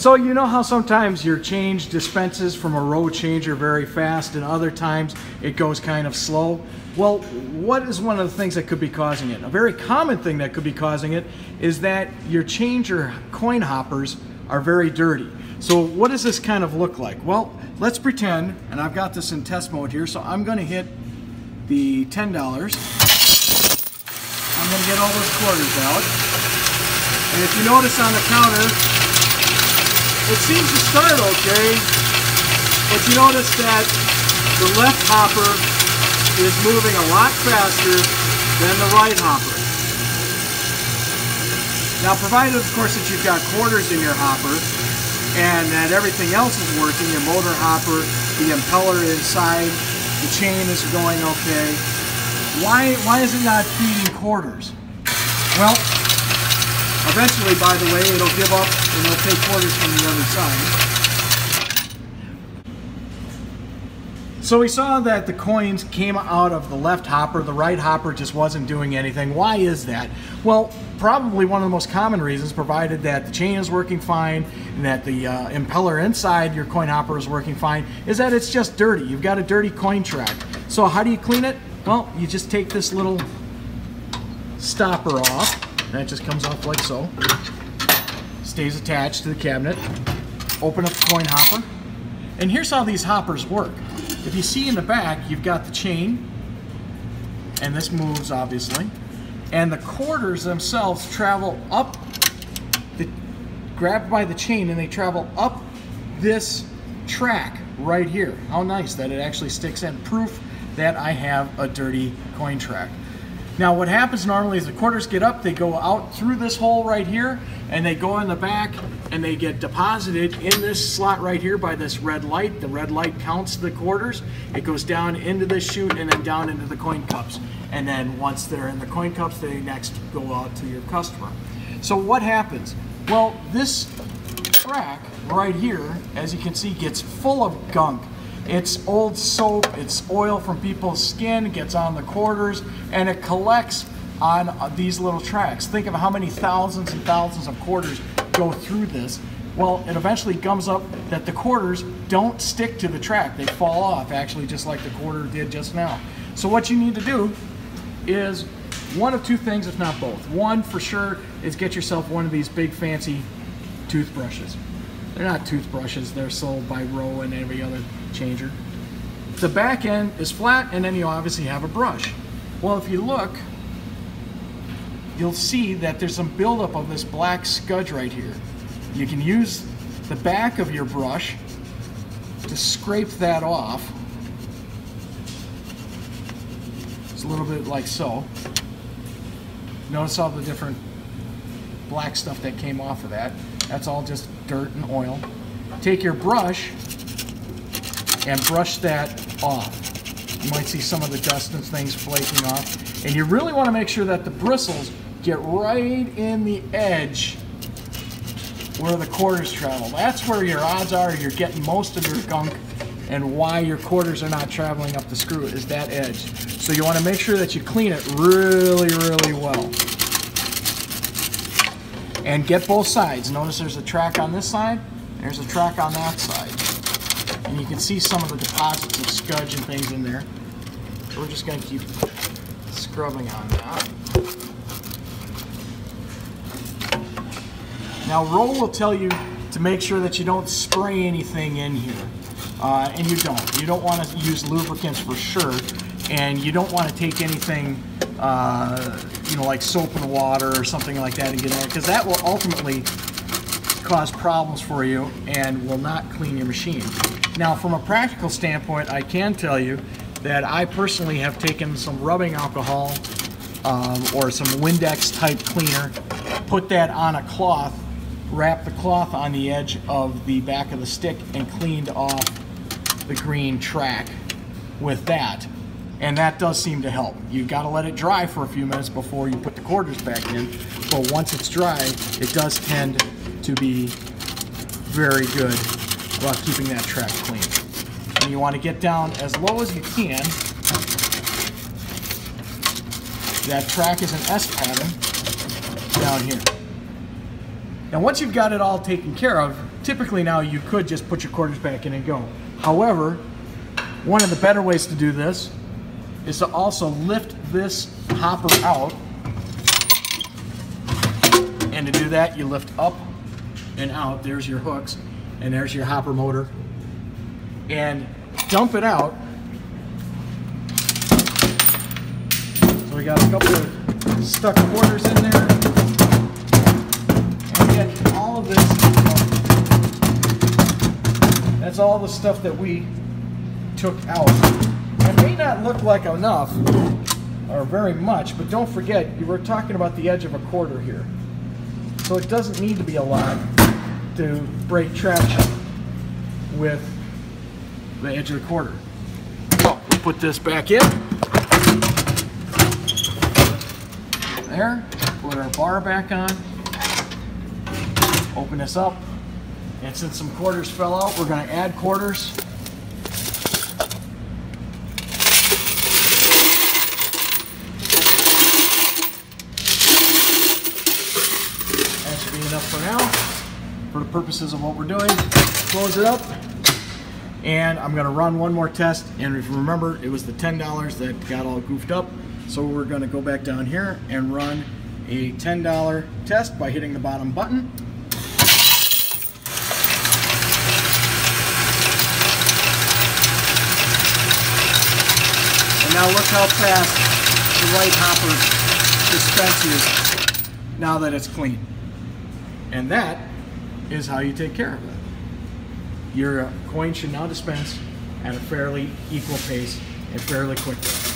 So you know how sometimes your change dispenses from a Rowe changer very fast and other times it goes kind of slow? Well, what is one of the things that could be causing it? A very common thing that could be causing it is that your changer coin hoppers are very dirty. So what does this kind of look like? Well, let's pretend, and I've got this in test mode here, so I'm going to hit the $10. I'm going to get all those quarters out. And if you notice on the counter, it seems to start okay, but you notice that the left hopper is moving a lot faster than the right hopper. Now, provided, of course, that you've got quarters in your hopper and that everything else is working, your motor hopper, the impeller inside, the chain is going okay, why is it not feeding quarters? Well, eventually, by the way, it'll give up and it'll take quarters from the other side. So we saw that the coins came out of the left hopper, the right hopper just wasn't doing anything. Why is that? Well, probably one of the most common reasons, provided that the chain is working fine and that the impeller inside your coin hopper is working fine, is that it's just dirty. You've got a dirty coin track. So how do you clean it? Well, you just take this little stopper off. That just comes off like so. Stays attached to the cabinet. Open up the coin hopper. And here's how these hoppers work. If you see in the back, you've got the chain, and this moves obviously, and the quarters themselves travel up, grabbed by the chain, and they travel up this track right here. How nice that it actually sticks in. Proof that I have a dirty coin track. Now what happens normally is the quarters get up, they go out through this hole right here, and they go in the back and they get deposited in this slot right here by this red light. The red light counts the quarters. It goes down into this chute and then down into the coin cups. And then once they're in the coin cups, they next go out to your customer. So what happens? Well, this track right here, as you can see, gets full of gunk. It's old soap, it's oil from people's skin, it gets on the quarters, and it collects on these little tracks. Think of how many thousands and thousands of quarters go through this. Well, it eventually comes up that the quarters don't stick to the track. They fall off, actually, just like the quarter did just now. So what you need to do is one of two things, if not both. One, for sure, is get yourself one of these big fancy toothbrushes. They're not toothbrushes, they're sold by Rowe and every other changer. The back end is flat, and then you obviously have a brush. Well, if you look, you'll see that there's some buildup of this black scudge right here. You can use the back of your brush to scrape that off. It's a little bit like so. Notice all the different black stuff that came off of that. That's all just dirt and oil. Take your brush and brush that off. You might see some of the dust and things flaking off. And you really want to make sure that the bristles get right in the edge where the quarters travel. That's where your odds are you're getting most of your gunk, and why your quarters are not traveling up the screw is that edge. So you want to make sure that you clean it really, really well. And get both sides. Notice there's a track on this side, there's a track on that side. And you can see some of the deposits of scudge and things in there. So we're just going to keep scrubbing on that. Now Rowe will tell you to make sure that you don't spray anything in here. And you don't. You don't want to use lubricants for sure. And you don't want to take anything you know, like soap and water or something like that and get in it, because that will ultimately cause problems for you and will not clean your machine. Now, from a practical standpoint, I can tell you that I personally have taken some rubbing alcohol or some Windex type cleaner, put that on a cloth, wrapped the cloth on the edge of the back of the stick, and cleaned off the green track with that. And that does seem to help. You've got to let it dry for a few minutes before you put the quarters back in. But once it's dry, it does tend to be very good about keeping that track clean. And you want to get down as low as you can. That track is an S pattern down here. Now once you've got it all taken care of, typically now you could just put your quarters back in and go. However, one of the better ways to do this is to also lift this hopper out. And to do that, you lift up and out. There's your hooks, and there's your hopper motor. And dump it out. So we got a couple of stuck quarters in there. And again, all of this, that's all the stuff that we took out. It may not look like enough or very much, but don't forget, you were talking about the edge of a quarter here. So it doesn't need to be a lot to break traction with the edge of the quarter. So we'll put this back in. There, put our bar back on. Open this up. And since some quarters fell out, we're going to add quarters. That should be enough for now, for the purposes of what we're doing. Close it up. And I'm going to run one more test. And if you remember, it was the $10 that got all goofed up. So we're going to go back down here and run a $10 test by hitting the bottom button. And now look how fast the right hopper dispenses now that it's clean. And that is how you take care of it. Your coin should now dispense at a fairly equal pace and fairly quickly.